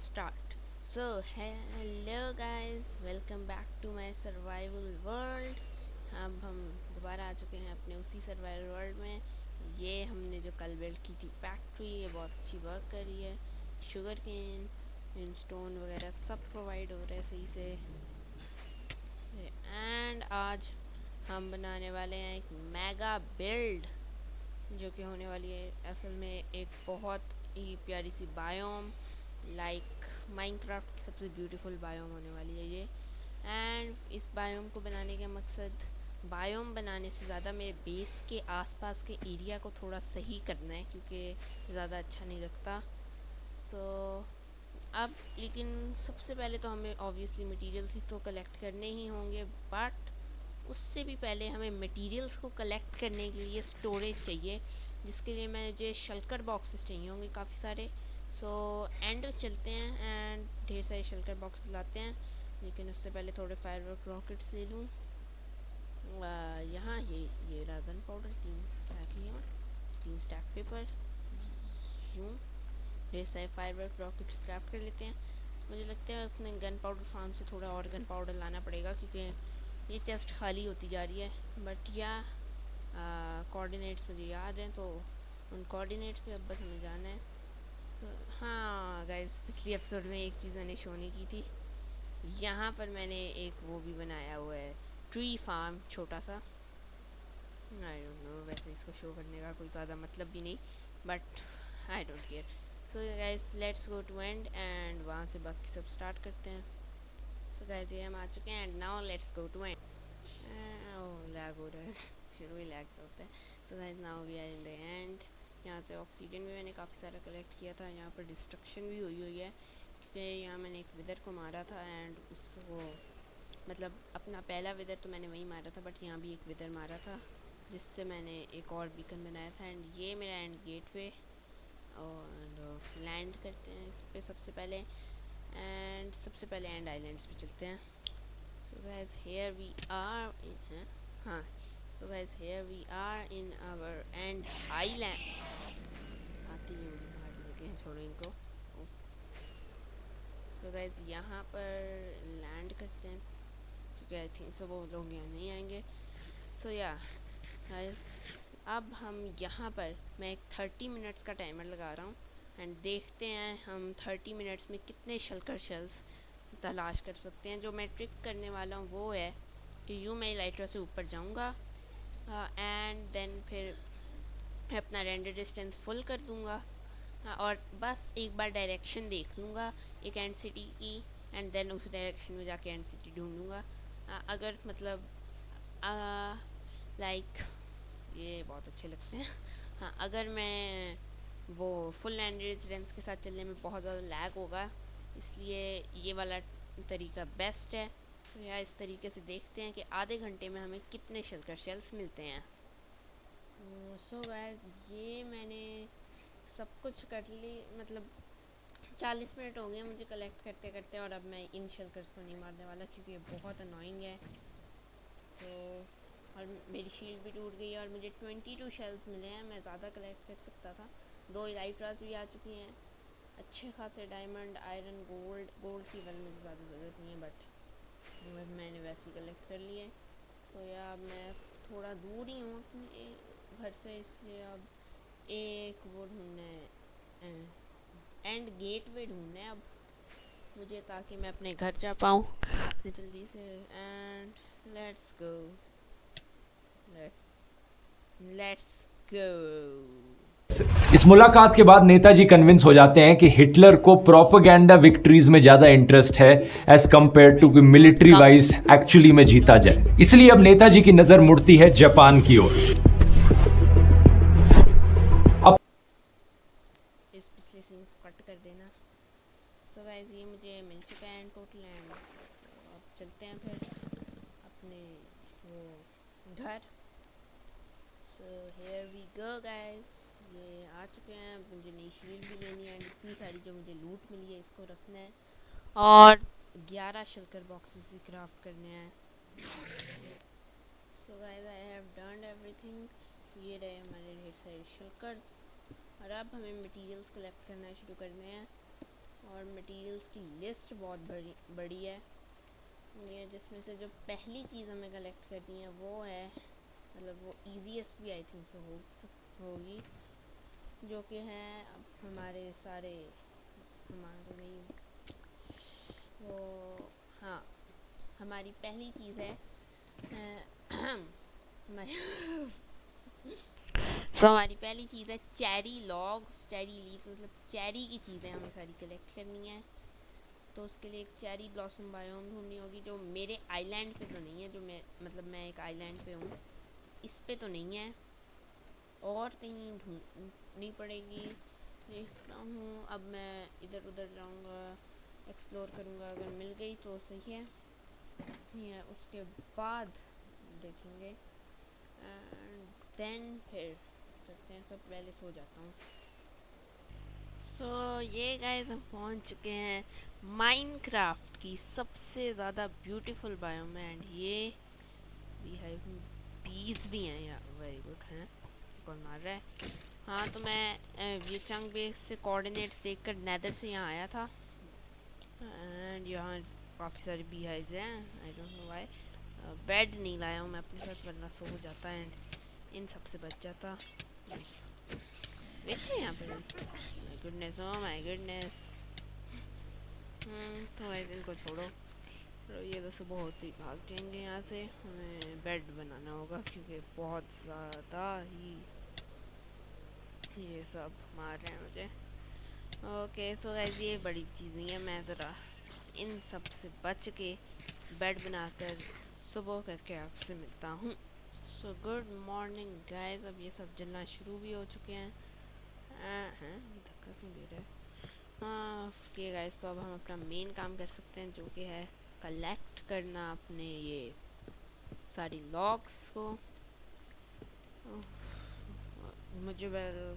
start. So, hello guys, welcome back to my survival world. अब हम दोबारा आ चुके हैं अपने उसी सर्वाइवल वर्ल्ड में। ये हमने जो कल बिल्ड की थी फैक्ट्री, ये बहुत अच्छी वर्क कर रही है। शुगर केन स्टोन वगैरह सब प्रोवाइड हो रहे हैं सही से। एंड आज हम बनाने वाले हैं एक मेगा बिल्ड, जो कि होने वाली है असल में एक बहुत ही प्यारी सी बायोम, लाइक माइनक्राफ्ट की सबसे ब्यूटीफुल बायोम होने वाली है ये। एंड इस बायोम को बनाने का मकसद बायोम बनाने से ज़्यादा मेरे बेस के आसपास के एरिया को थोड़ा सही करना है, क्योंकि ज़्यादा अच्छा नहीं लगता। तो अब लेकिन सबसे पहले तो हमें ऑब्वियसली मटेरियल्स ही तो कलेक्ट करने ही होंगे, बट उससे भी पहले हमें मटेरियल्स को कलेक्ट करने के लिए स्टोरेज चाहिए, जिसके लिए मुझे शल्कर बॉक्सेस चाहिए होंगे काफ़ी सारे। सो एंड चलते हैं एंड ढेर सारे शल्कर बॉक्स लाते हैं, लेकिन उससे पहले थोड़े फायरवर्क रॉकेट्स ले लूँ। यहाँ ये रहा गन पाउडर, 3 स्टैक लिया, 3 स्टैक पेपर, यूँ ढेर सारे फायरवर्क रॉकेट्स क्राफ्ट कर लेते हैं। मुझे लगता है अपने गन पाउडर फार्म से थोड़ा और गन पाउडर लाना पड़ेगा, क्योंकि ये चेस्ट खाली होती जा रही है। बट या कोऑर्डिनेट्स मुझे याद हैं, तो उन कोऑर्डिनेट्स पे अब बस हमें जाना है। तो हाँ गाइस, पिछली एपिसोड में एक चीज़ मैंने शो नहीं की थी। यहाँ पर मैंने एक वो भी बनाया हुआ है, ट्री फार्म छोटा सा। आई डोंट नो, वैसे इसको शो करने का कोई ज़्यादा मतलब भी नहीं, but I don't care. So guys let's go to end end वहाँ से बाकी सब स्टार्ट करते हैं। सो गाइस ये हम आ चुके हैं and now let's go to end. Lag हो रहा है शुरू ही लैग से होता है। So guys now we are in the end. यहाँ से ऑक्सीजन भी मैंने काफ़ी सारा कलेक्ट किया था। यहाँ पर डिस्ट्रक्शन भी हुई है, क्योंकि यहाँ मैंने एक विदर को मारा था एंड उसको मतलब अपना पहला विदर तो मैंने वहीं मारा था, बट यहाँ भी एक विदर मारा था, जिससे मैंने एक और बीकन बनाया था। एंड ये मेरा एंड गेट पे और लैंड करते हैं इस पे सबसे पहले। एंड सबसे पहले एंड आइलैंड्स पे चलते हैं। So guys here we are in, हाँ, so guys here we are in our and island. आती है मुझे मारने लगे हैं, छोड़ो इनको। सो गाइस यहाँ पर लैंड करते हैं, क्योंकि आई थिंक सो वो लोग यहाँ नहीं आएंगे। सो या गाइस, अब हम यहाँ पर मैं एक 30 मिनट्स का टाइमर लगा रहा हूँ एंड देखते हैं हम 30 मिनट्स में कितने शल्कर शेल्स तलाश कर सकते हैं। जो मैं ट्रिक करने वाला हूँ वो है कि यूँ मैं लाइटर से ऊपर जाऊँगा एंड देन फिर अपना रेंडर डिस्टेंस फुल कर दूँगा, और बस एक बार डायरेक्शन देख लूँगा एक एंड सिटी की, एंड देन उस डायरेक्शन में जाके एंड सिटी ढूंढूँगा। अगर मतलब लाइक ये बहुत अच्छे लगते हैं। हाँ, अगर मैं वो फुल एंड रेजिडेंस के साथ चलने में बहुत ज़्यादा लैग होगा, इसलिए ये वाला तरीका बेस्ट है। तो या इस तरीके से देखते हैं कि आधे घंटे में हमें कितने शल्कर शेल्स मिलते हैं। सो गाइस ये मैंने सब कुछ कर ली, मतलब 40 मिनट हो गए मुझे कलेक्ट करते करते, और अब मैं इन शल्कर्स को नहीं मारने वाला, क्योंकि ये बहुत अनोइंग है। तो और मेरी शील्ड भी टूट गई है, और मुझे 22 शेल्स मिले हैं। मैं ज़्यादा कलेक्ट कर सकता था। 2 इलाइट्रास भी आ चुकी हैं, अच्छे खासे डायमंड, आयरन, गोल्ड की वाली मुझे ज़्यादा ज़रूरत नहीं है, बट मैंने वैसे ही कलेक्ट कर लिए। तो यार मैं थोड़ा दूर ही हूँ अपने घर से, इसलिए अब एक वो ढूंढना है, एंड गेट वे ढूंढना है अब मुझे, ताकि मैं अपने घर जा पाऊँ जल्दी से। And let's go, let's go. इस मुलाकात के बाद नेताजी कन्विंस हो जाते हैं कि हिटलर को प्रोपेगेंडा विक्ट्रीज में ज्यादा इंटरेस्ट है एज कंपेयर टू कि मिलिट्री वाइज एक्चुअली में जीता जाए। इसलिए अब नेताजी की नजर मुड़ती है जापान की ओर। अब इस पिछले सीन को कट कर देना। सो गाइस ये मुझे मिल चुका है टोटल एंड, तो अब चलते हैं फिर अपने वो घर। So here we go guys, ये आ चुके हैं। मुझे नई शील्ड भी लेनी है एंड इतनी सारी जो मुझे लूट मिली है इसको रखना है, और 11 शल्कर बॉक्सेस भी क्राफ्ट करने हैं। So guys I have done everything. ये रहे हमारे ढेर सारे शल्कर्स, और अब हमें मटेरियल्स कलेक्ट करना शुरू करने हैं। और मटेरियल्स की लिस्ट बहुत बड़ी है, ये जिसमें से जो पहली चीज़ हमें कलेक्ट करनी है वो है, मतलब वो ईजीएस्ट भी आई थिंक से होगी, जो कि है अब हमारे सारे, हमारे नहीं वो, हाँ, हमारी पहली चीज़ है हमारी पहली चीज़ है चेरी लॉग्स, चेरी लीफ, मतलब चेरी की चीज़ें हमें सारी कलेक्ट करनी है। तो उसके लिए एक चेरी ब्लॉसम बायोम ढूंढनी होगी, जो मेरे आइलैंड पे तो नहीं है, जो मैं एक आइलैंड पे हूँ, इस पे तो नहीं है, और कहीं ढूंढनी पड़ेगी। देखता हूँ, अब मैं इधर उधर जाऊँगा, एक्सप्लोर करूँगा, अगर मिल गई तो सही है, या उसके बाद देखेंगे, एंड देन फिर करते हैं। सब पहले सो जाता हूँ। सो ये गाइस हम पहुँच चुके हैं माइनक्राफ्ट की सबसे ज़्यादा ब्यूटीफुल बायोम में, एंड ये बीज भी हैं यार, वेरी गुड हैं। कौन मार रहा है? हाँ, तो मैं ये चंग बेस से कोऑर्डिनेट्स देखकर नेदर से यहाँ आया था, एंड यहाँ काफ़ी सारे बी हाइव्स हैं, आई डोंट नो व्हाई। बेड नहीं लाया हूँ मैं अपने साथ, वरना सो हो जाता एंड इन सब से बच जाता। वैसे यहाँ पर my goodness, oh my goodness. तो ऐसे इनको छोड़ो, तो ये तो सुबह होते ही भाग जाएंगे यहाँ से। हमें बेड बनाना होगा क्योंकि बहुत ज़्यादा ही ये सब मार रहे हैं मुझे। ओके, सो गाइस ये बड़ी चीज़ नहीं है, मैं ज़रा इन सब से बच के बेड बनाकर सुबह करके आपसे मिलता हूँ। सो गुड मॉर्निंग गाइस, अब ये सब जलना शुरू भी हो चुके हैं। हैं, धक्का क्यों दे रहा है? हाँ ओके गाइस, तो अब हम अपना मेन काम कर सकते हैं, जो कि है कलेक्ट करना अपने ये सारी लॉग्स को। मुझे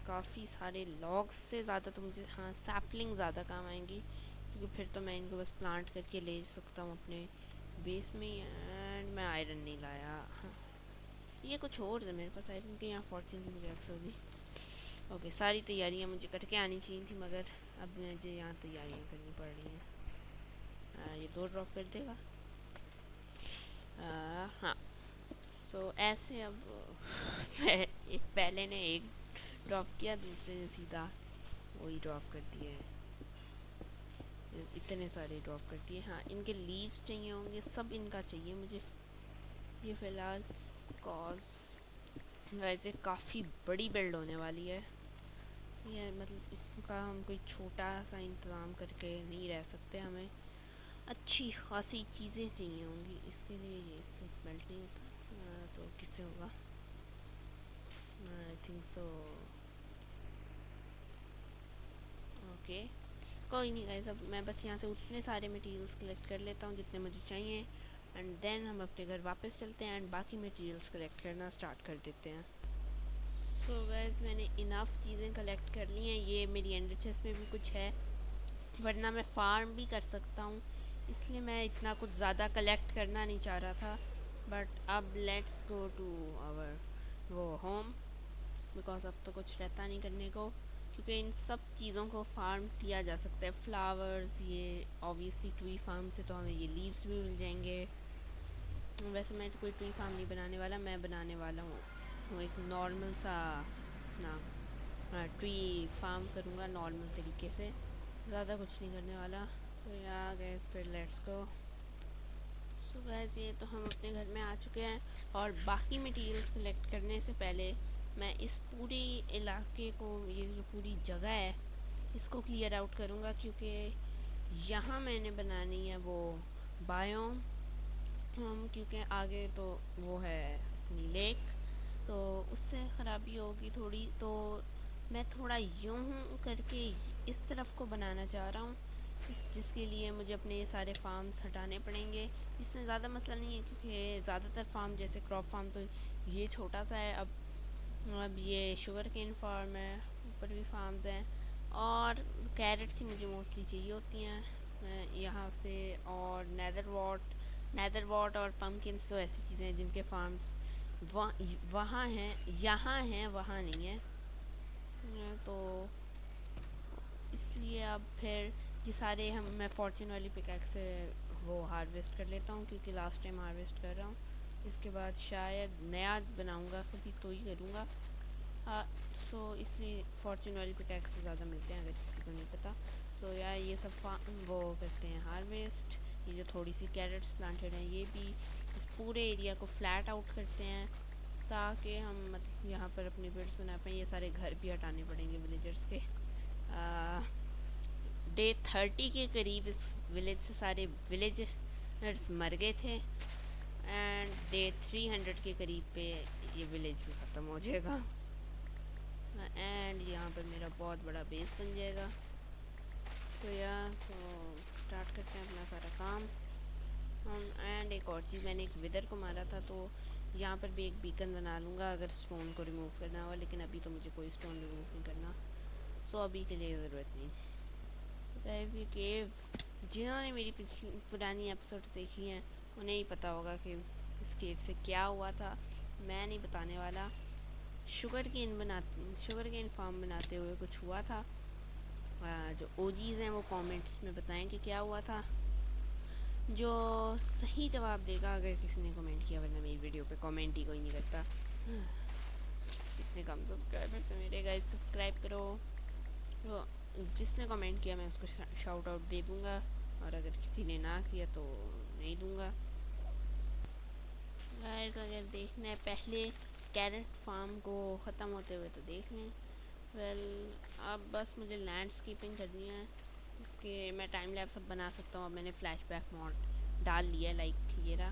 काफ़ी सारे लॉग्स से ज़्यादा तो मुझे, हाँ, सैपलिंग ज़्यादा काम आएंगी, क्योंकि फिर तो मैं इनको बस प्लांट करके ले सकता हूँ अपने बेस में। एंड मैं आयरन नहीं लाया, हाँ ये कुछ और है मेरे पास आयरन के, यहाँ 14 की मुझे एक्स होगी। ओके, सारी तैयारियाँ मुझे करके आनी चाहिए थी, मगर अब मुझे यहाँ तैयारियाँ करनी पड़ रही हैं। ये 2 ड्रॉप कर देगा। हाँ, सो ऐसे अब पहले ने 1 ड्रॉप किया, दूसरे ने सीधा वही ड्रॉप कर दिए, इतने सारे ड्रॉप कर दिए। हाँ, इनके लीव्स चाहिए होंगे, सब इनका चाहिए मुझे ये फ़िलहाल, कॉज वैसे काफ़ी बड़ी बिल्ड होने वाली है ये, मतलब इसका हम कोई छोटा सा इंतज़ाम करके नहीं रह सकते, हमें अच्छी खासी चीज़ें चाहिए होंगी इसके लिए। ये स्मेल्टिंग तो किससे होगा? I think so. ओके, कोई नहीं गाइस, अब मैं बस यहाँ से उतने सारे मटेरियल्स कलेक्ट कर लेता हूँ जितने मुझे चाहिए, एंड देन हम अपने घर वापस चलते हैं एंड बाकी मटेरियल्स कलेक्ट करना स्टार्ट कर देते हैं। सो गाइस, मैंने इनफ चीज़ें कलेक्ट कर ली हैं, ये मेरी एंडर चेस्ट में भी कुछ है, वरना मैं फार्म भी कर सकता हूँ, इसलिए मैं इतना कुछ ज़्यादा कलेक्ट करना नहीं चाह रहा था। बट अब लेट्स गो टू आवर वो होम, बिकॉज अब तो कुछ रहता नहीं करने को, क्योंकि इन सब चीज़ों को फार्म किया जा सकता है। फ्लावर्स, ये ऑब्वियसली ट्री फार्म से तो हमें ये लीव्स भी मिल जाएंगे। वैसे मैं कोई ट्री फार्म नहीं बनाने वाला, मैं बनाने वाला हूँ वो एक नॉर्मल सा ना ट्री फार्म करूँगा नॉर्मल तरीके से, ज़्यादा कुछ नहीं करने वाला। तो यहाँ गए, फिर लेट्स गो। सो गाइस, ये तो हम अपने घर में आ चुके हैं, और बाकी मटेरियल्स कलेक्ट करने से पहले मैं इस पूरे इलाके को, ये जो पूरी जगह है, इसको क्लियर आउट करूँगा, क्योंकि यहाँ मैंने बनानी है वो बायोम, क्योंकि आगे तो वो है अपनी लेक, तो उससे ख़राबी होगी थोड़ी, तो मैं थोड़ा यूँ करके इस तरफ को बनाना चाह रहा हूँ, जिसके लिए मुझे अपने ये सारे फार्म्स हटाने पड़ेंगे। इसमें ज़्यादा मसला नहीं है, क्योंकि ज़्यादातर फार्म जैसे क्रॉप फार्म तो ये छोटा सा है। अब ये शुगर केन फार्म है, ऊपर भी फार्म्स हैं, और कैरेट्स ही मुझे मोस्टली चाहिए होती हैं यहाँ से, और नेदर वॉट और पम्पकिन्स तो ऐसी चीज़ें हैं जिनके फार्म्स वहाँ हैं, यहाँ हैं, वहाँ नहीं है। तो इसलिए अब फिर ये सारे मैं फॉर्चून वाली पिकैक्स से वो हार्वेस्ट कर लेता हूँ, क्योंकि लास्ट टाइम हार्वेस्ट कर रहा हूँ। इसके बाद शायद नया बनाऊँगा कभी तो ही करूँगा। सो इसलिए फॉर्चून वाली पिकैक्स से ज़्यादा मिलते हैं, अगर किसी को नहीं पता। तो यार ये सब वो करते हैं हार्वेस्ट। ये जो थोड़ी सी कैरेट्स प्लांटेड हैं ये भी इस पूरे एरिया को फ्लैट आउट करते हैं, ताकि हम मतलब यहाँ पर अपनी बिल्ड्स बना पाएँ। ये सारे घर भी हटाने पड़ेंगे विलेजर्स के। डे 30 के करीब इस विलेज से सारे विलेजर्स मर गए थे, एंड डे 300 के करीब पे ये विलेज भी ख़त्म हो जाएगा, एंड यहाँ पर मेरा बहुत बड़ा बेस बन जाएगा। तो यार तो स्टार्ट करते हैं अपना सारा काम। एंड एक और चीज़, मैंने एक विदर को मारा था, तो यहाँ पर भी एक बीकन बना लूँगा अगर स्टोन को रिमूव करना हो, लेकिन अभी तो मुझे कोई स्टोन रिमूव नहीं करना, सो अभी के लिए ज़रूरत नहीं। गाइस ये केव, जिन्होंने मेरी पुरानी एपिसोड देखी हैं उन्हें ही पता होगा कि इस केव से क्या हुआ था। मैं नहीं बताने वाला। शुगर केन फार्म बनाते हुए कुछ हुआ था। जो ओजीज हैं वो कमेंट्स में बताएं कि क्या हुआ था। जो सही जवाब देगा, अगर किसी ने कमेंट किया, वरना मेरी वीडियो पे कमेंट ही कोई नहीं करता। इतने कम सब्सक्राइबर तो मेरे गाइस, सब्सक्राइब करो। तो जिसने कमेंट किया मैं उसको शाउट आउट दे दूँगा, और अगर किसी ने ना किया तो नहीं दूँगा। गाइस अगर देखना है पहले कैरेट फार्म को ख़त्म होते हुए तो देख लें। वेल अब बस मुझे लैंडस्केपिंग करनी है, कि मैं टाइम लैप्स सब बना सकता हूँ। अब मैंने फ्लैशबैक मॉड डाल लिया, लाइक ये रहा।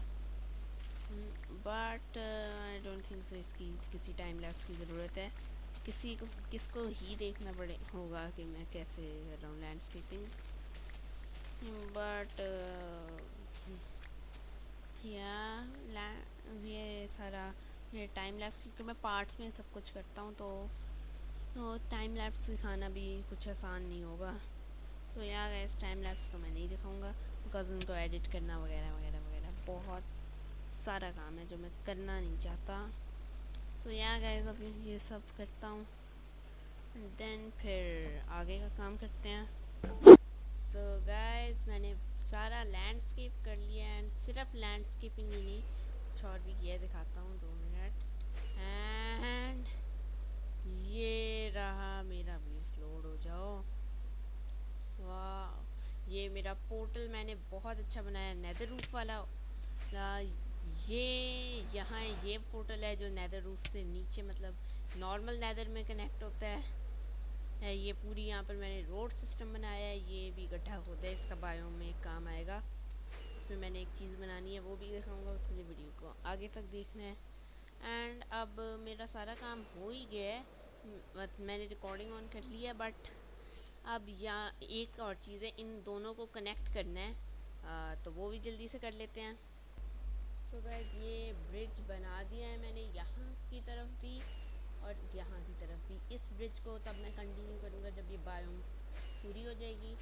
But I don't think so इसकी किसी टाइम लैप्स की ज़रूरत है। किसको ही देखना पड़े होगा कि मैं कैसे कर रहा हूँ लैंडस्केपिंग। बट ये सारा ये टाइम लैप्स, क्योंकि मैं पार्ट्स में सब कुछ करता हूँ, तो टाइम लैप्स दिखाना भी कुछ आसान नहीं होगा। तो यार इस टाइम लैप्स तो मैं नहीं दिखाऊंगा, बिकॉज उनको एडिट करना वगैरह वगैरह वगैरह बहुत सारा काम है जो मैं करना नहीं चाहता। तो यार गाइस अब ये सब करता हूँ, देन फिर आगे का काम करते हैं। सो गाइस मैंने सारा लैंडस्केप कर लिया, एंड सिर्फ लैंडस्केपिंग ही नहीं कुछ और भी किया, दिखाता हूँ 2 मिनट। एंड ये रहा मेरा बेस, लोड हो जाओ। वाह ये मेरा पोर्टल मैंने बहुत अच्छा बनाया, नेदर रूफ वाला। ये यहाँ ये पोर्टल है जो नेदर रूफ से नीचे मतलब नॉर्मल नेदर में कनेक्ट होता है। ये पूरी यहाँ पर मैंने रोड सिस्टम बनाया है। ये भी गड्ढा होता है, इसका बायोम में काम आएगा। इसमें मैंने एक चीज़ बनानी है, वो भी दिखाऊंगा, उसके लिए वीडियो को आगे तक देखना है। एंड अब मेरा सारा काम हो ही गया है, मैंने रिकॉर्डिंग ऑन कर लिया। बट अब यहाँ एक और चीज़ है, इन दोनों को कनेक्ट करना है, तो वो भी जल्दी से कर लेते हैं। सो गाइस ये ब्रिज बना दिया है मैंने, यहाँ की तरफ भी और यहाँ की तरफ भी। इस ब्रिज को तब मैं कंटिन्यू करूँगा जब ये बायोम पूरी हो जाएगी।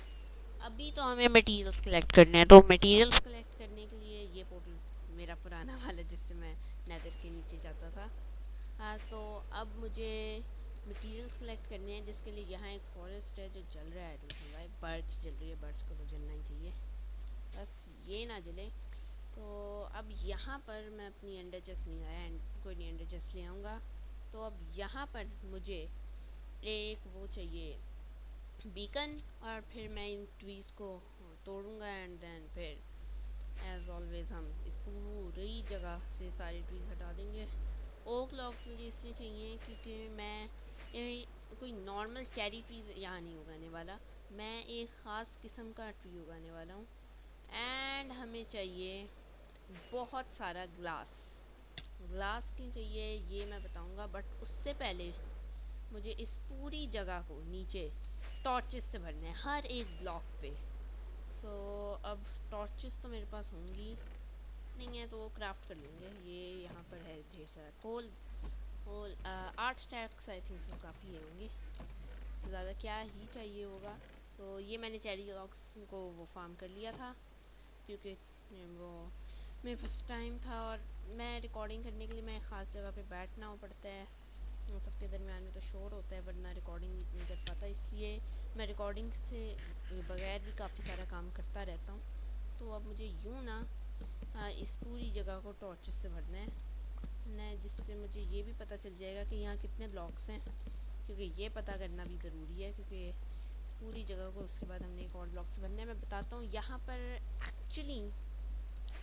अभी तो हमें मटेरियल्स कलेक्ट करने हैं, तो मटेरियल्स कलेक्ट करने के लिए ये पोर्टल मेरा पुराना वाला जिससे मैं नेदर के नीचे जाता था। तो अब मुझे मटेरियल्स कलेक्ट करने हैं, जिसके लिए यहाँ एक फॉरेस्ट है जो जल रहा है। बर्ड्स जल रही है, बर्ड्स को तो जलना ही चाहिए, बस ये ना जले। तो अब यहाँ पर मैं अपनी अंडर चेस्ट नहीं लाया, कोई नहीं अंडर चेस्ट ले आऊँगा। तो अब यहाँ पर मुझे एक वो चाहिए बीकन, और फिर मैं इन ट्रीज़ को तोड़ूँगा, एंड देन फिर एज ऑलवेज हम इस पूरी जगह से सारी ट्रीज़ हटा देंगे। ओक लॉग्स मुझे इसलिए चाहिए क्योंकि मैं कोई नॉर्मल चेरी ट्री यहाँ नहीं उगाने वाला, मैं एक ख़ास किस्म का ट्री उगाने वाला हूँ। एंड हमें चाहिए बहुत सारा ग्लास क्यों चाहिए ये मैं बताऊँगा, बट उससे पहले मुझे इस पूरी जगह को नीचे टॉर्चेस से भरना है, हर एक ब्लॉक पे। सो अब टॉर्चेस तो मेरे पास होंगी नहीं है, तो वो क्राफ्ट कर लेंगे। ये यहाँ पर है ढेर सारा कोल 8 स्टैक्स आई थिंक सो काफ़ी होंगे, इससे ज़्यादा क्या ही चाहिए होगा। तो ये मैंने चेरी लॉक्स को वो फार्म कर लिया था, क्योंकि वो मेरे फर्स्ट टाइम था, और मैं रिकॉर्डिंग करने के लिए मैं ख़ास जगह पे बैठना पड़ता है, सबके दरमियान में तो शोर होता है, वरना रिकॉर्डिंग नहीं कर पाता। इसलिए मैं रिकॉर्डिंग से बगैर भी काफ़ी सारा काम करता रहता हूँ। तो अब मुझे यूँ ना इस पूरी जगह को टॉर्चेस से भरना है, जिससे मुझे ये भी पता चल जाएगा कि यहाँ कितने ब्लॉक्स हैं, क्योंकि ये पता करना भी ज़रूरी है, क्योंकि पूरी जगह को उसके बाद हमने एक और ब्लॉक से भरना है। मैं बताता हूँ यहाँ पर एक्चुअली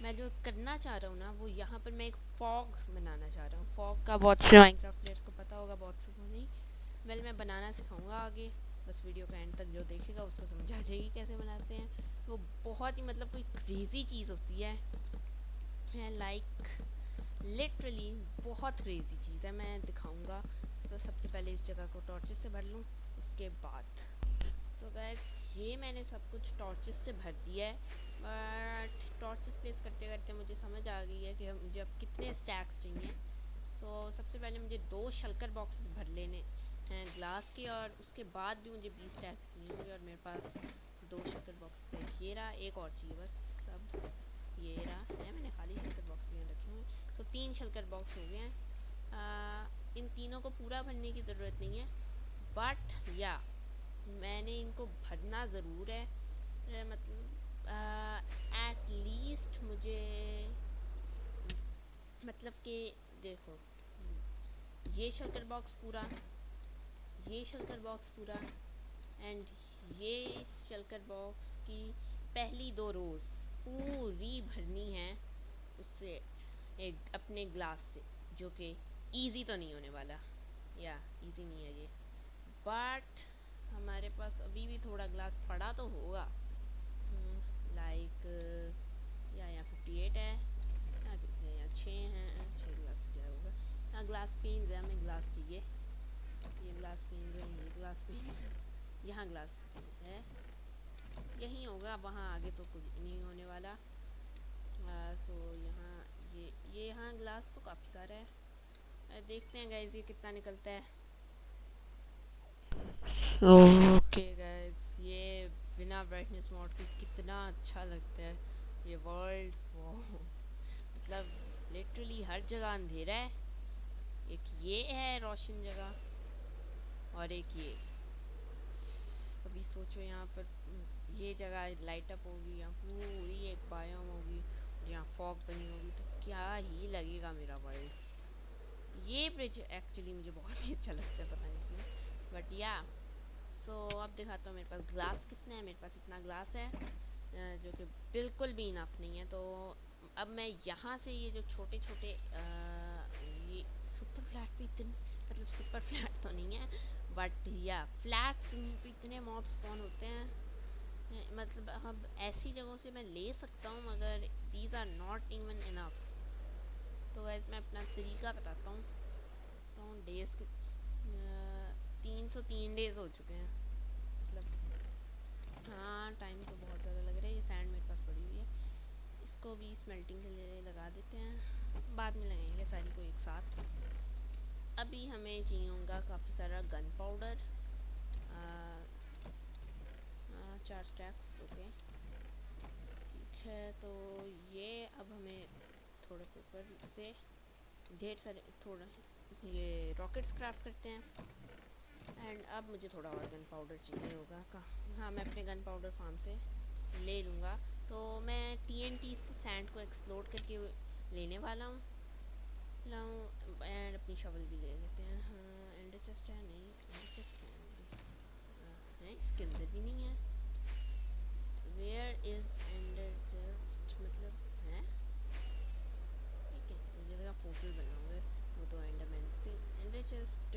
मैं जो करना चाह रहा हूँ ना, वो यहाँ पर मैं एक फॉग बनाना चाह रहा हूँ। फॉग का बहुत से माइनक्राफ्ट प्लेयर्स को पता होगा, बहुत से को नहीं। वेल मैं बनाना सिखाऊंगा आगे, बस वीडियो का एंड तक जो देखेगा उसको समझ आ जाएगी कैसे बनाते हैं। वो बहुत ही मतलब कोई क्रेज़ी चीज़ होती है, लाइक लिटरली बहुत क्रेज़ी चीज़ है। मैं दिखाऊंगा। तो सबसे पहले इस जगह को टॉर्चेस से भर लूँ, उसके बाद सो गाइस ये मैंने सब कुछ टॉर्चेस से भर दिया है। बट टॉर्चेस प्लेस करते करते मुझे समझ आ गई है कि मुझे अब कितने स्टैक्स चाहिए। सो सबसे पहले मुझे 2 शल्कर बॉक्सेस भर लेने हैं ग्लास के, और उसके बाद भी मुझे 20 स्टैक्स चाहिए होंगे, और मेरे पास 2 शल्कर बॉक्स है। ये रहा, एक और चाहिए बस। अब ये रहा है, मैंने खाली शल्कर बॉक्स यहाँ रखे हुए हैं। सो 3 शल्कर बॉक्स हो गए हैं। इन तीनों को पूरा भरने की ज़रूरत नहीं है, बट या मैंने इनको भरना ज़रूर है। मतलब एट लीस्ट मुझे मतलब कि देखो, ये शल्कर बॉक्स पूरा, ये शल्कर बॉक्स पूरा, एंड ये शल्कर बॉक्स की पहली 2 रोज़ पूरी भरनी है उससे, एक अपने ग्लास से, जो कि इजी तो नहीं होने वाला, या इजी नहीं है ये, बट हमारे पास अभी भी थोड़ा ग्लास पड़ा तो होगा। लाइक यहाँ 58 है, यहाँ कितने, यहाँ 6 हैं, 6 ग्लास क्या होगा। यहाँ ग्लास पेन्स है, हमें ग्लास चाहिए। ये ग्लास पेन्स है, ये ग्लास पेन्स है, यहाँ ग्लास पेन्स है, यहीं होगा, वहाँ आगे तो कुछ नहीं होने वाला। सो यहाँ ये यहाँ ग्लास तो काफ़ी सारा है। देखते हैं गाइज ये कितना निकलता है। ओके गाइज, ये बिना ब्राइटनेस मोड के कितना अच्छा लगता है ये वर्ल्ड। मतलब लिटरली हर जगह अंधेरा है। एक ये है रोशन जगह, और एक ये। अभी सोचो यहाँ पर ये जगह लाइट अप होगी, यहाँ पूरी एक बायोम होगी, यहाँ फॉग बनी होगी, तो क्या ही लगेगा मेरा वर्ल्ड। ये ब्रिज एक्चुअली मुझे बहुत ही अच्छा लगता है, पता नहीं क्यों, बट या सो अब दिखाता हूँ मेरे पास ग्लास कितना है। मेरे पास इतना ग्लास है जो कि बिल्कुल भी इनफ नहीं है। तो अब मैं यहाँ से ये जो छोटे छोटे ये सुपर फ्लैट पे इतने, मतलब सुपर फ्लैट तो नहीं है, बट या फ्लैट्स पे इतने मॉब स्पॉन होते हैं, मतलब अब ऐसी जगहों से मैं ले सकता हूँ, मगर these are not even enough. तो वैसे मैं अपना तरीका बताता हूँ। तो डेज के 303 डेज हो चुके हैं, मतलब हाँ टाइम तो बहुत ज़्यादा लग रहा है। ये सैंड मेरे पास पड़ी हुई है, इसको भी स्मेल्टिंग के लिए लगा देते हैं, बाद में लगाएंगे सारी को एक साथ। अभी हमें चाहिए होगा काफ़ी सारा गन पाउडर, 4 स्टैक्स। ओके ठीक है, तो ये अब हमें थोड़े पेपर से ढेर सारे थोड़ा ये रॉकेट्स क्राफ्ट करते हैं। एंड अब मुझे थोड़ा और गन पाउडर चाहिए होगा हाँ, मैं अपने गन पाउडर फार्म से ले लूँगा। तो मैं TNT से सैंड को एक्सप्लोड करके लेने वाला हूँ एंड अपनी शवल भी ले लेते हैं। हाँ एंडर चेस्ट है, नहीं एंडर चेस्ट है इसके अंदर भी नहीं है। वेयर इज़ एंडर चेस्ट, मतलब है ठीक है, मुझे लगा पोर्टल बनाऊंगा, वो तो एंडरमैन थे। एंडर चेस्ट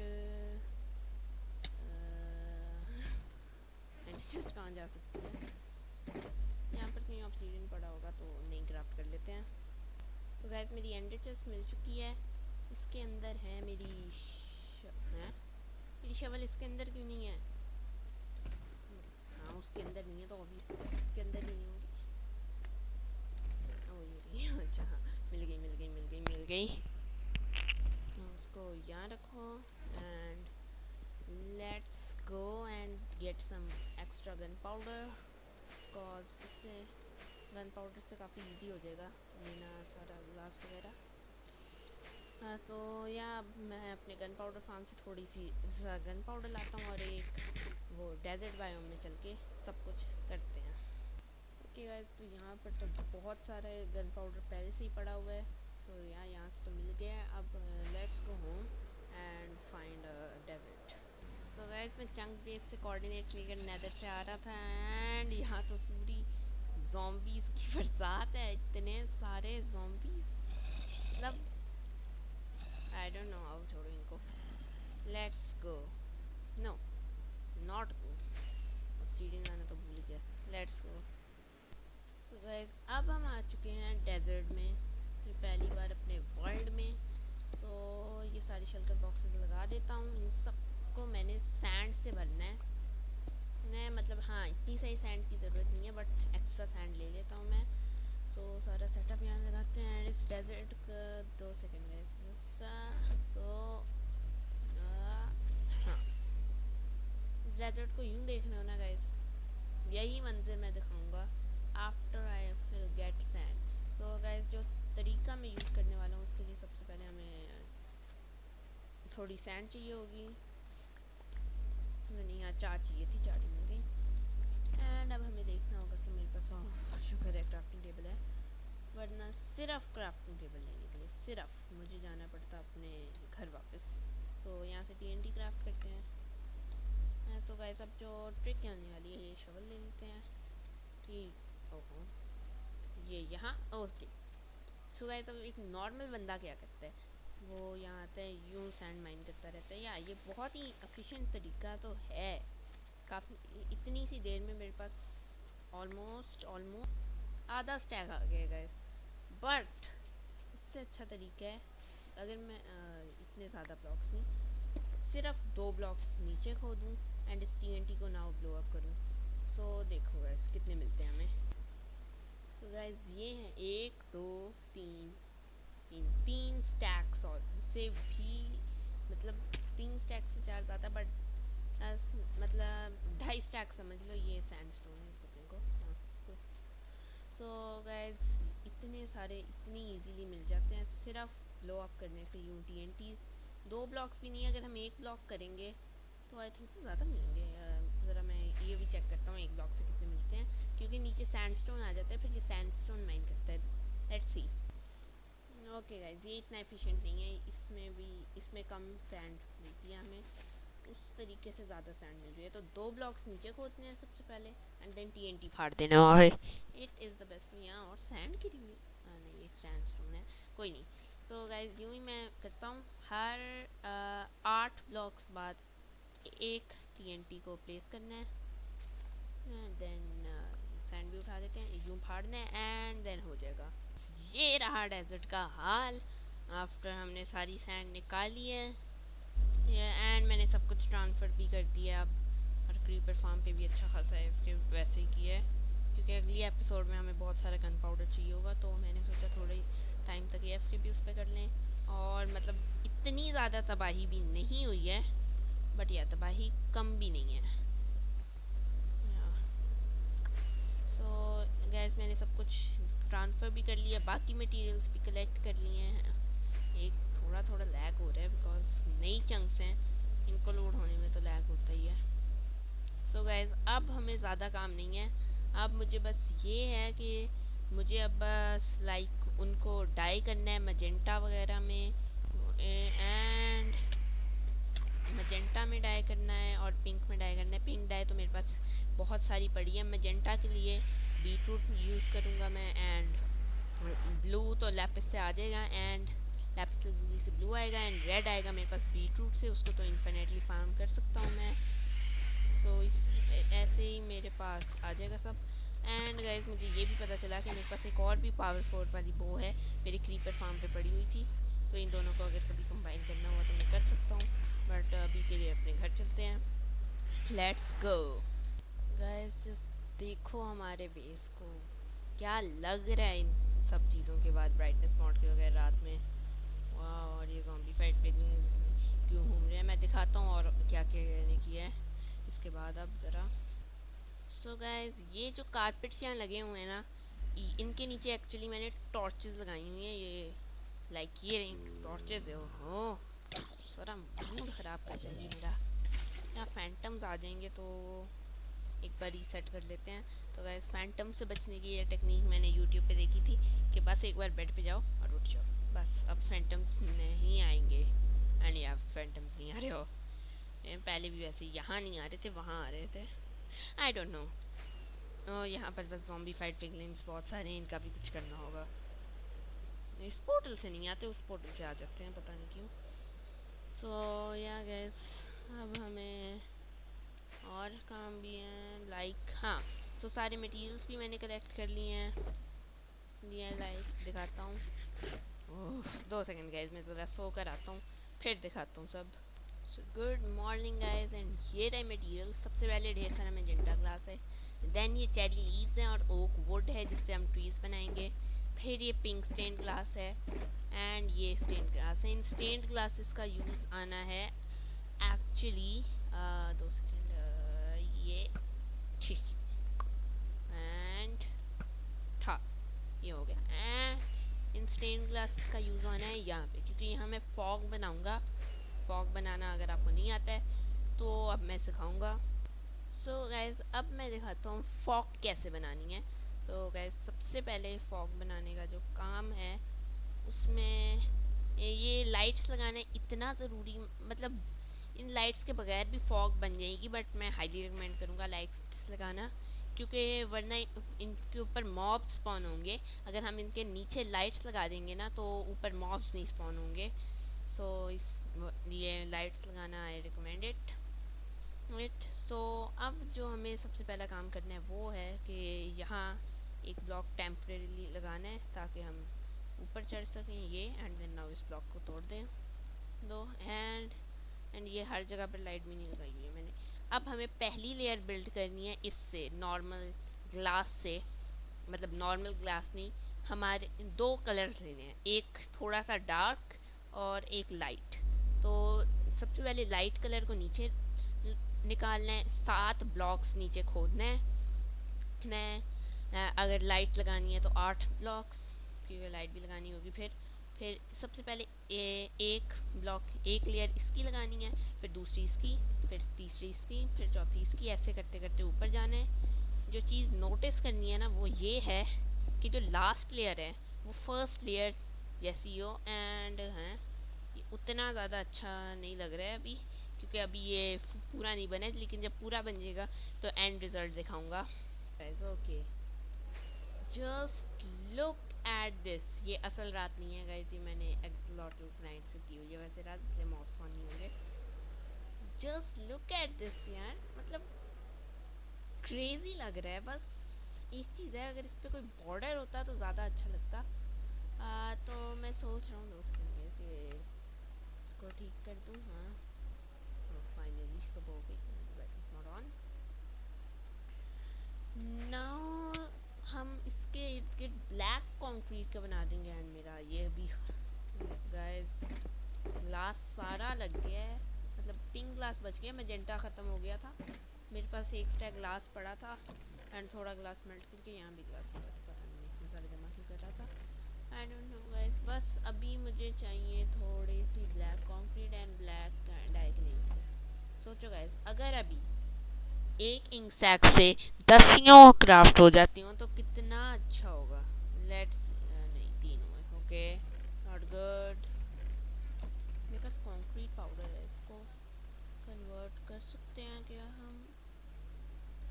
एंडर चेस्ट कहाँ जा सकती है? यहाँ पर कहीं ऑब्सीडियन पड़ा होगा तो नहीं क्राफ्ट कर लेते हैं। तो गाइस मेरी एंडर चेस्ट मिल चुकी है, इसके अंदर है मेरी शवल इसके अंदर क्यों नहीं है? हाँ उसके अंदर नहीं है तो ऑब्वियसली इसके अंदर ही नहीं होगी। ओ ये अच्छा हाँ, मिल गई मिल गई मिल गई मिल गई। उसको यहाँ रखो and let's go and get some extra gunpowder, because इससे गन पाउडर से काफ़ी इजी हो जाएगा लेना सारा ग्लास वगैरह। तो या मैं अपने गन पाउडर फार्म से थोड़ी सी गन पाउडर लाता हूँ और एक वो डेजर्ट बायोम में चल के सब कुछ करते हैं। ओके गाइस, तो यहाँ पर तो बहुत सारा गन पाउडर पहले से ही पड़ा हुआ है। सो यहाँ से तो मिल गया है। अब let's go home and find desert. So guys, मैं चंक बेस से कोऑर्डिनेट लेकर नेदर से आ रहा था एंड यहाँ तो पूरी ज़ॉम्बीज़ की बरसात है। इतने सारे ज़ॉम्बीज़, मतलब आई डोंट नो हाउ। छोड़ो इनको, let's go. No, not go. सीढ़ी लाना तो भूल गया। Let's go. सो गाइस, अब हम आ चुके हैं डेजर्ट में, ये पहली बार अपने वर्ल्ड में। तो ये सारी शेल्टर बॉक्सेस लगा देता हूँ। इन सबको मैंने सैंड से भरना है। मैं मतलब हाँ, इतनी सही सैंड की ज़रूरत नहीं है, बट एक्स्ट्रा सैंड ले लेता हूँ मैं। सो सारा सेटअप यहाँ लगाते हैं एंड इस डेजर्ट का 2 सेकेंड में तो हाँ, इस डेजर्ट को यूँ देखना हो ना गाइस, यही मंजर मैं दिखाऊंगा after I will get sand. तो गाइस, जो तरीका मैं यूज़ करने वाला हूँ उसके लिए सबसे पहले हमें थोड़ी सैंड चाहिए होगी। नहीं, यहाँ 4 चाहिए थी, 4 ही मिल गई। एंड अब हमें देखना होगा कि मेरे पास शुक्र है क्राफ्टिंग टेबल है, वरना सिर्फ क्राफ्टिंग टेबल लेने के लिए सिर्फ मुझे जाना पड़ता अपने घर वापस। तो यहाँ से TNT क्राफ्ट करते हैं। तो गाइस, अब जो ट्रिक आने वाली है, ये शवल ले लेते हैं कि ओहो ये यहाँ ओके। सो गाइस, अब एक नॉर्मल बंदा क्या करता है, वो यहाँ आता है, यूँ सैंड माइन करता रहता है। या ये बहुत ही एफिशिएंट तरीका तो है। काफ़ी इतनी सी देर में मेरे पास ऑलमोस्ट आधा स्टैक आ गया गाइस। बट इससे अच्छा तरीका है, अगर मैं इतने ज़्यादा ब्लॉक्स नहीं, सिर्फ 2 ब्लॉक्स नीचे खोदूँ एंड इस TNT को नाउ ब्लो अप करूँ। सो देखो गाइस कितने मिलते हैं हमें। सो गाइस, ये हैं 1 2 3 3 स्टैक्स, और से भी मतलब 3 स्टैक से 4 ज़्यादा, बट मतलब 2.5 स्टैक समझ लो। ये सैंडस्टोन है, इसको फेंको। हाँ, सो गाइस, इतने सारे इतनी इजीली मिल जाते हैं सिर्फ ब्लो अप करने से। यूँ TNTs 2 ब्लॉक्स भी नहीं, अगर हम 1 ब्लॉक करेंगे तो आई थिंक से ज़्यादा मिलेंगे। ज़रा मैं ये भी चेक करता हूँ 1 ब्लॉक से कितने मिलते हैं, क्योंकि नीचे सैंडस्टोन आ जाता है, फिर ये सैंडस्टोन माइन करता है। Let's see. ओके गाइस, ये इतना एफिशिएंट नहीं है, इसमें कम सैंड मिलती है हमें, उस तरीके से ज़्यादा सैंड मिल रही है। तो 2 ब्लॉक्स नीचे खोदने हैं सबसे पहले एंड देन TNT फाड़ देना और इट इज़ द बेस्ट। यहाँ और सैंड की नहीं, ये सैंडस्टोन है, कोई नहीं। सो गाइस, यूँ ही मैं करता हूँ, हर 8 ब्लॉक्स बाद एक TNT को प्लेस करना है, देन सैंड भी उठा देते हैं, यूँ फाड़ना है एंड देन हो जाएगा। ये रहा डेजर्ट का हाल आफ्टर हमने सारी सैंड निकाली है। एंड मैंने सब कुछ ट्रांसफ़र भी कर दिया अब, और क्रीपर फार्म पे भी अच्छा खासा है वैसे ही किया है, क्योंकि अगली एपिसोड में हमें बहुत सारा गन पाउडर चाहिए होगा। तो मैंने सोचा थोड़े टाइम तक AFK भी उस पर कर लें, और मतलब इतनी ज़्यादा तबाही भी नहीं हुई है, बट यह तबाही कम भी नहीं है। सो गैस, मैंने सब कुछ ट्रांसफ़र भी कर लिया, बाकी मटेरियल्स भी कलेक्ट कर लिए हैं। एक थोड़ा लैग हो रहा है बिकॉज नई चंक्स हैं, इनको लोड होने में तो लैग होता ही है। सो गाइस, अब हमें ज़्यादा काम नहीं है। अब मुझे बस ये है कि मुझे अब बस लाइक उनको डाई करना है मजेंटा वगैरह में, एंड मजेंटा में डाई करना है और पिंक में डाई करना है। पिंक डाई तो मेरे पास बहुत सारी पड़ी है। मजेंटा के लिए बीटरूट यूज़ करूँगा मैं, एंड ब्लू तो लैपिस से आ जाएगा, एंड लैपिस lazuli से ब्लू आएगा, एंड रेड आएगा मेरे पास बीटरूट से, उसको तो इन्फिनेटली फार्म कर सकता हूँ मैं। सो ऐसे ही मेरे पास आ जाएगा सब। एंड गाइस, मुझे ये भी पता चला कि मेरे पास एक और भी पावर 4 वाली बो है, मेरी क्रीपर फार्म पे पड़ी हुई थी। तो इन दोनों को अगर कभी कंबाइन करना हुआ तो मैं कर सकता हूँ, बट अभी के लिए अपने घर चलते हैं। लेट्स गो गाइस, जस्ट देखो हमारे बेस को, क्या लग रहा है इन सब चीज़ों के बाद, ब्राइटनेस मॉड के वगैरह रात में। वाह, और ये ज़ॉम्बी फाइट पे क्यों घूम रहे हैं, मैं दिखाता हूँ और क्या क्या कहने की है इसके बाद। अब ज़रा सो गाइस, ये जो कारपेट्स यहाँ लगे हुए हैं ना, इनके नीचे एक्चुअली मैंने टॉर्चेस लगाई हुई हैं। ये लाइक ये टॉर्चेस है। ओहो, सारा मूड ख़राब कर जाएगी मेरा। यहाँ फैंटम्स आ जाएंगे तो एक बार रीसेट कर लेते हैं। तो गैस फैंटम से बचने की ये टेक्निक मैंने यूट्यूब पे देखी थी कि बस एक बार बेड पे जाओ और उठ जाओ, बस अब फैंटम्स नहीं आएंगे। एंड या फैंटम्स नहीं आ रहे हो, पहले भी वैसे यहाँ नहीं आ रहे थे, वहाँ आ रहे थे, आई डोंट नो। यहाँ पर बस ज़ॉम्बी फाइट पिगलिंग्स बहुत सारे हैं, इनका भी कुछ करना होगा। इस पोर्टल से नहीं आते, उस पोर्टल से आ जाते हैं, पता नहीं क्यों। सो या गैस अब हमें और काम भी हैं, लाइक हाँ, तो सारे मटेरियल्स भी मैंने कलेक्ट कर लिए हैं। ये लाइक दिखाता हूँ, 2 सेकंड गाइज, मैं ज़रा सो कर आता हूँ, फिर दिखाता हूँ सब। So good morning guys, and ये रहे मटेरियल। सबसे पहले ढेर सारा मैजेंटा ग्लास है, देन ये चेरी लीव्स हैं और ओक वुड है जिससे हम ट्रीज बनाएंगे। फिर ये पिंक स्टेन्ड ग्लास है एंड ये स्टेन्ड ग्लास है। इन स्टेन्ड ग्लासेस का यूज़ आना है एक्चुअली 2 सेकंड, ये ठीक एंड था, ये हो गया। एंड इन स्टेन्ड ग्लासेस का यूज़ आना है यहाँ पे, क्योंकि यहाँ मैं फॉग बनाऊँगा। फॉग बनाना अगर आपको नहीं आता है तो अब मैं सिखाऊंगा। सो गाइज अब मैं दिखाता हूँ फॉग कैसे बनानी है। तो गाइज सबसे पहले फॉग बनाने का जो काम है उसमें ये लाइट्स लगाना इतना ज़रूरी, मतलब इन लाइट्स के बगैर भी फॉग बन जाएगी, बट मैं हाईली रिकमेंड करूँगा लाइट्स लगाना, क्योंकि वरना इनके ऊपर मॉब्स स्पॉन होंगे। अगर हम इनके नीचे लाइट्स लगा देंगे ना तो ऊपर मॉब्स नहीं स्पॉन होंगे। सो इस ये लाइट्स लगाना आई रिकमेंड इट। सो अब जो हमें सबसे पहला काम करना है वो है कि यहाँ एक ब्लॉक टेम्परेरीली लगाना है ताकि हम ऊपर चढ़ सकें, ये एंड देन नाउ इस ब्लॉक को तोड़ दें दो। एंड ये हर जगह पर लाइट भी नहीं लगाई हुई है मैंने। अब हमें पहली लेयर बिल्ड करनी है इससे, नॉर्मल ग्लास से, मतलब नॉर्मल ग्लास नहीं, हमारे 2 कलर्स लेने हैं, एक थोड़ा सा डार्क और एक लाइट। तो सबसे पहले लाइट कलर को नीचे निकालना है, 7 ब्लॉक्स नीचे खोदना है। अगर लाइट लगानी है तो 8 ब्लॉक्स, क्योंकि लाइट भी लगानी होगी। फिर सबसे पहले एक ब्लॉक, एक लेयर इसकी लगानी है, फिर दूसरी इसकी, फिर तीसरी इसकी, फिर चौथी इसकी, ऐसे करते करते ऊपर जाना है। जो चीज़ नोटिस करनी है ना वो ये है कि जो लास्ट लेयर है वो फर्स्ट लेयर जैसी हो। एंड हैं ये उतना ज़्यादा अच्छा नहीं लग रहा है अभी, क्योंकि अभी ये पूरा नहीं बना है, लेकिन जब पूरा बन जाएगा तो एंड रिजल्ट दिखाऊंगा। Okay, just look at this. ये असल रात नहीं है गाइस, ये मैंने एक्सलॉटल नाइट से की हुई है वैसे रात, इसलिए मॉस फन नहीं होंगे। जस्ट लुक एट दिस यार, मतलब क्रेजी लग रहा है। बस एक चीज़ है, अगर इस पर कोई बॉर्डर होता तो ज़्यादा अच्छा लगता। तो मैं सोच रहा हूँ दोस्तों कि इसको ठीक कर दूँ। हाँ फाइनली सब हो गई, नॉट ऑन नाउ। हम इसके इर्द गिर्द ब्लैक कंक्रीट का बना देंगे। एंड मेरा ये भी गाइस ग्लास सारा लग गया है, मतलब पिंक ग्लास बच गया, मैजेंटा ख़त्म हो गया था। मेरे पास एक स्टैक ग्लास पड़ा था एंड थोड़ा ग्लास मेल्ट करके यहाँ भी ग्लास पड़ा था, पता नहीं इतना सारा जमा क्यों कर रहा था, आई डोंट नो गाइस। बस अभी मुझे चाहिए थोड़ी सी ब्लैक कंक्रीट एंड ब्लैक डाइगनिंग। सोचो गाइस, अगर अभी एक इंक सैक से 10 क्राफ्ट हो जाती हूँ तो कितना अच्छा होगा। लेट्स नहीं 3 हुए, ओके नॉट गुड। मेरे पास कंक्रीट पाउडर है, इसको कन्वर्ट कर सकते हैं क्या हम?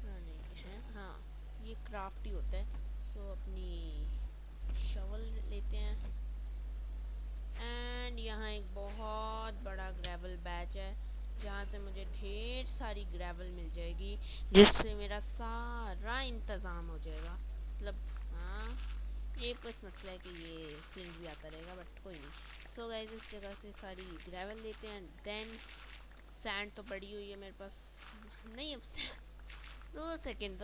नहीं है, हाँ ये क्राफ्ट ही होता है। सो अपनी शवल लेते हैं एंड यहाँ एक बहुत बड़ा ग्रेवल बैच है जहाँ से मुझे ढेर सारी ग्रेवल मिल जाएगी, जिससे मेरा सारा इंतज़ाम हो जाएगा। मतलब हाँ ये कुछ मसला है कि ये फ्लिंट भी आता रहेगा, बट कोई नहीं। सो गाइस इस जगह से सारी ग्रेवल लेते हैं। देन सैंड तो पड़ी हुई है मेरे पास, नहीं अब 2 सेकंड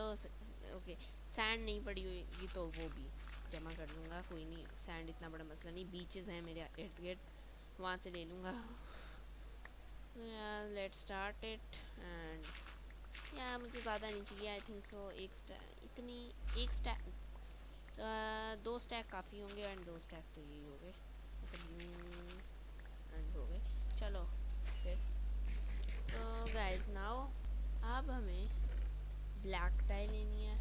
ओके, सैंड नहीं पड़ी हुई तो वो भी जमा कर लूँगा, कोई नहीं, सैंड इतना बड़ा मसला नहीं। बीचेस हैं मेरे इर्द गिर्द, वहाँ से ले लूँगा। लेट्स स्टार्ट इट एंड या मुझे ज़्यादा नहीं चाहिए, आई थिंक सो एक स्टैक 2 स्टैक काफ़ी होंगे एंड 2 स्टैक तो यही हो गए, मतलब एंड हो गए। चलो फिर तो गाइस नाउ अब हमें ब्लैक टाई लेनी है।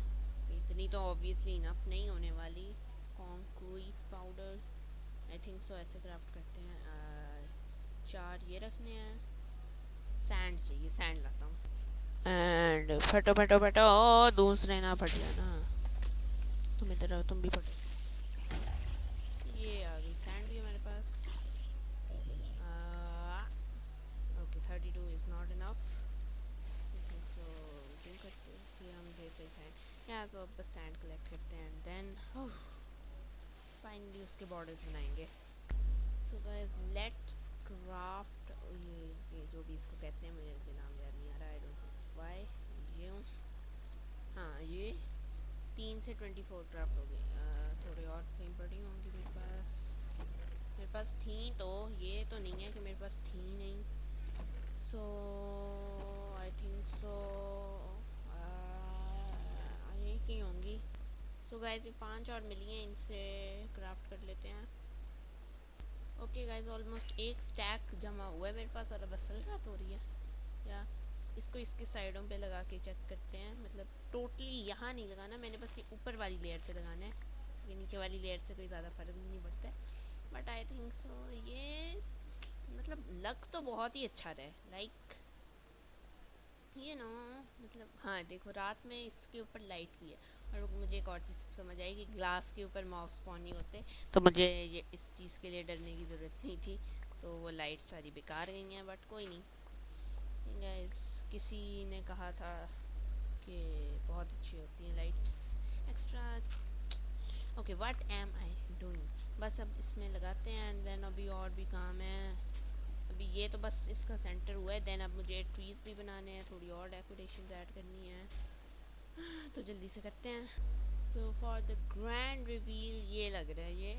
इतनी तो ऑब्वियसली इनफ नहीं होने वाली। Concrete powder I think so ऐसे क्राफ्ट करते हैं। 4 ये रखने हैं। सैंड चाहिए, सैंड लाता हूँ। एंड फटो फटो फटो, दूसरे ना फट जाना। तुम इधर आओ, तुम भी फटो। ये आ गई सैंड भी हमारे पास। Okay 32 is not enough. So क्यों करते हैं कि हम देते हैं यहाँ। तो अब बस सैंड कलेक्ट करते हैं एंड देन फाइनली उसके बॉर्डर्स बनाएंगे। सो गाइस लेट्स क्राफ्ट ये जो भी इसको कहते हैं, मुझे इसके नाम याद नहीं आ रहा। आई डोंट नो व्हाई। ये हाँ, ये 3 से 24 क्राफ्ट हो गई। थोड़ी और कहीं पड़ी होंगी मेरे पास थी तो, ये तो नहीं है कि मेरे पास थी नहीं। सो आई थिंक सो ये की होंगी। सो गाइस ये 5 और मिली हैं, इनसे क्राफ्ट कर लेते हैं। ओके गाइस ऑलमोस्ट एक स्टैक जमा हुआ है मेरे पास। और अब असल रात हो रही है या इसको इसके साइडों पे लगा के चेक करते हैं। मतलब टोटली यहाँ नहीं लगाना, मैंने बस ये ऊपर वाली लेयर पे लगाना है। ये नीचे वाली लेयर से कोई ज़्यादा फ़र्क नहीं पड़ता है। बट आई थिंक सो ये मतलब लग तो बहुत ही अच्छा रहा है। लाइक ये नो मतलब हाँ देखो, रात में इसके ऊपर लाइट भी है। और मुझे एक और चीज़ समझ आई कि ग्लास के ऊपर माउस स्पॉन नहीं होते, तो मुझे ये इस चीज़ के लिए डरने की ज़रूरत नहीं थी। तो वो लाइट सारी बेकार गई हैं, बट कोई नहीं। गाइस किसी ने कहा था कि बहुत अच्छी होती हैं lights extra. Okay what am I doing. बस अब इसमें लगाते हैं एंड देन अभी और भी काम है। अभी ये तो बस इसका सेंटर हुआ है। देन अब मुझे ट्रीज भी बनाने हैं, थोड़ी और डेकोरेशन ऐड करनी है। तो जल्दी से करते हैं। So for the grand reveal ये लग रहा है ये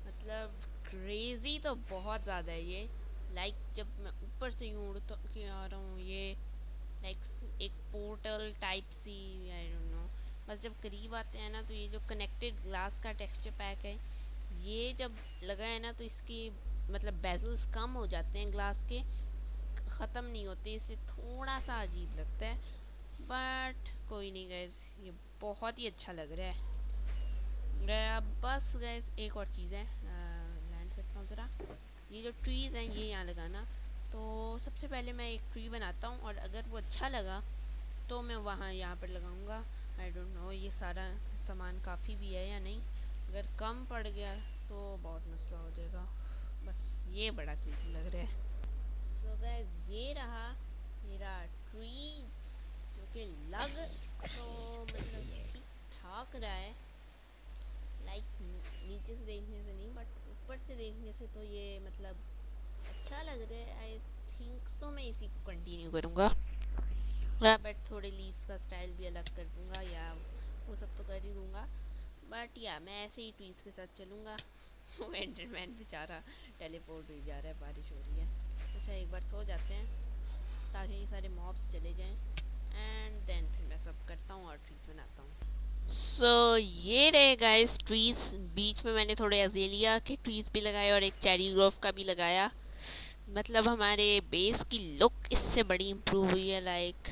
मतलब क्रेजी तो बहुत ज़्यादा है ये। लाइक जब मैं ऊपर से यूँ उड़ता के आ रहा हूँ, ये लाइक एक पोर्टल टाइप सी, आई डोंट नो। बस जब करीब आते हैं ना, तो ये जो कनेक्टेड ग्लास का टेक्सचर पैक है, ये जब लगा है ना, तो इसकी मतलब बेजल्स कम हो जाते हैं ग्लास के, ख़त्म नहीं होते। इससे थोड़ा सा अजीब लगता है, बट कोई नहीं गैस, ये बहुत ही अच्छा लग रहा है। अब बस गैस एक और चीज़ है, लैंड करता हूँ ज़रा। ये जो ट्रीज़ हैं ये यहाँ लगाना। तो सबसे पहले मैं एक ट्री बनाता हूँ, और अगर वो अच्छा लगा तो मैं वहाँ यहाँ पर लगाऊंगा। आई डोंट नो ये सारा सामान काफ़ी भी है या नहीं। अगर कम पड़ गया तो बहुत मसला हो जाएगा। बस ये बड़ा क्रीपी लग रहा है। सो गाइस ये रहा मेरा ट्री, जो कि लग तो मतलब ठीक ठाक रहा है। लाइक नीचे से देखने से नहीं, बट ऊपर से देखने से तो ये मतलब अच्छा लग रहा है। आई थिंक सो मैं इसी को कंटिन्यू करूँगा। या बट थोड़े लीव्स का स्टाइल भी अलग कर दूँगा, या वो सब तो कर ही दूँगा। बट या मैं ऐसे ही ट्रीज़ के साथ चलूँगा। वो एंडरमैन बेचारा टेलीपोर्ट हो जा रहा है, बारिश हो रही है। अच्छा एक बार सो जाते हैं ताकि ये सारे मॉब्स चले जाएं, एंड देन फिर मैं सब करता हूँ और ट्रीज़ बनाता हूँ। सो ये रहे गाइस ट्रीज़। बीच में मैंने थोड़े अजेलिया के ट्रीज़ भी लगाए और एक चेरी ग्रोव का भी लगाया। मतलब हमारे बेस की लुक इससे बड़ी इम्प्रूव हुई है। लाइक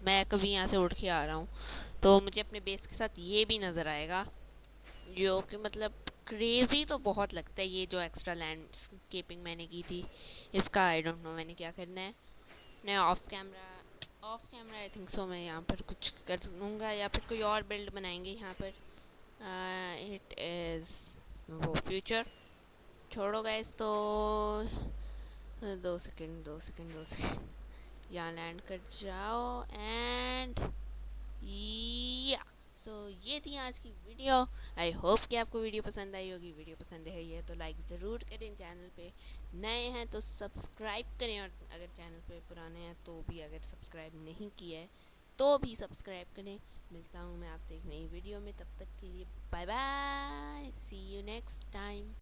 मैं कभी यहाँ से उड़ के आ रहा हूँ तो मुझे अपने बेस के साथ ये भी नज़र आएगा, जो कि मतलब क्रेज़ी तो बहुत लगता है। ये जो एक्स्ट्रा लैंडस्केपिंग मैंने की थी, इसका आई डोंट नो मैंने क्या करना है। मैं of camera I think so मैं यहाँ पर कुछ कर लूँगा, या फिर कोई और बिल्ड बनाएंगे यहाँ पर। इट इज़ वो फ्यूचर। छोड़ो गाइस, तो 2 सेकंड यहाँ लैंड कर जाओ एंड या। सो ये थी आज की वीडियो। आई होप कि आपको वीडियो पसंद आई होगी। वीडियो पसंद है ये तो लाइक ज़रूर करें। चैनल पे नए हैं तो सब्सक्राइब करें, और अगर चैनल पे पुराने हैं तो भी अगर सब्सक्राइब नहीं किया है तो भी सब्सक्राइब करें। मिलता हूँ मैं आपसे एक नई वीडियो में, तब तक के लिए bye bye, see you next time.